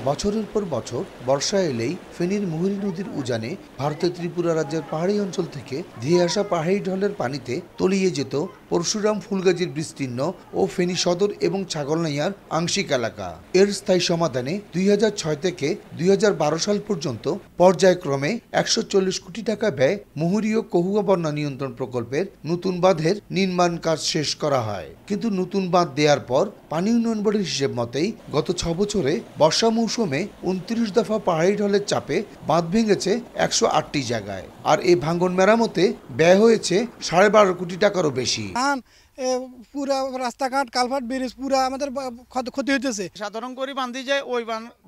বছরের পর বছর বর্ষা এলেই ফেনীর মুহুরী নদীর উজানে ভারতের ত্রিপুরা রাজ্যের পাহাড়ি অঞ্চল থেকে ধেয়ে আসা পাহাড়ি ঢলের পানিতে তলিয়ে যেত পরশুরাম ফুলগাজীর বিস্তীর্ণ ও ফেনী সদর এবং ছাগলনাইয়ার আংশিক এলাকা। এর স্থায়ী সমাধানে 2006 থেকে 2012 সাল পর্যন্ত পর্যায়ক্রমে 140 কোটি টাকা ব্যয় মুহুরী ও কহুয়া বন্যা নিয়ন্ত্রণ প্রকল্পের নতুন বাঁধের নির্মাণ কাজ শেষ করা হয়। কিন্তু নতুন বাঁধ দেওয়ার পর পানি উন্নয়ন বোর্ডের হিসেব মতেই গত 6 বছরে বর্ষা মৌসুমে 29 দফা পাহাড়ি ঢলের চাপে বাঁধ ভেঙেছে 108টি জায়গায়। আর এই ভাঙন মেরামতে ব্যয় হয়েছে 12.5 কোটি টাকারও বেশি। পুরা রাস্তাঘাট কালভার্ট ব্রিজ পুরা আমাদের ক্ষতি হইতেছে। সাধারণ করে বান্ধি যায় ওই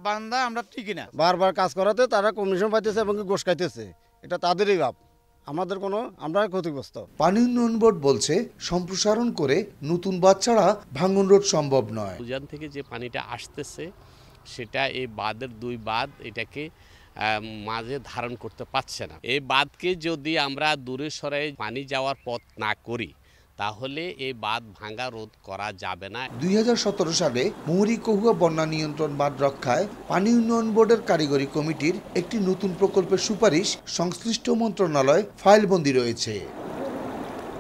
বান্ধা আমরা ঠিকই না। বারবার কাজ করাতে তারা কমিশন পাইতেছে এবং ঘুষ খাইতেছে, এটা তাদেরই ভাব, আমাদের আমরা ক্ষতিগ্রস্ত। পানি উন্নয়ন বোর্ড বলছে সম্প্রসারণ করে নতুন বাঁধ ছাড়া ভাঙন রোধ সম্ভব নয়। উজান থেকে যে পানিটা আসতেছে সেটা এই বাঁধের দুই বাঁধ এটাকে মাঝে ধারণ করতে পারছে না। এই বাঁধকে যদি আমরা দূরে সরাই পানি যাওয়ার পথ না করি তাহলে এই বাঁধ ভাঙা রোধ করা যাবে না। 2017 সালে মুহুরী কহুয়া বন্যা নিয়ন্ত্রণ বাঁধ রক্ষায় পানি উন্নয়ন বোর্ডের কারিগরি কমিটির একটি নতুন প্রকল্পের সুপারিশ সংশ্লিষ্ট মন্ত্রণালয় ফাইলবন্দি রয়েছে।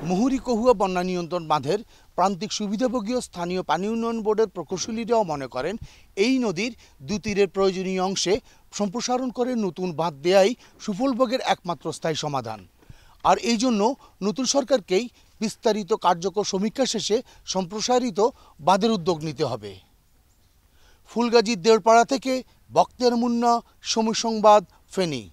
মুহুরী কহুয়া বন্যা নিয়ন্ত্রণ বাঁধের প্রান্তিক সুবিধাভোগী ও স্থানীয় পানি উন্নয়ন বোর্ডের প্রকৌশলীরাও মনে করেন এই নদীর দুই তীরের প্রয়োজনীয় অংশে সম্প্রসারণ করে নতুন বাঁধ দেয়াই সুফলভোগের একমাত্র স্থায়ী সমাধান। আর এই জন্য নতুন সরকারকেই বিস্তারিত কার্যকর সমীক্ষা শেষে সম্প্রসারিত বাঁধের উদ্যোগ নিতে হবে। ফুলগাজীর দেওরপাড়া থেকে বখতিয়ার মুন্না, সময় সংবাদ, ফেনী।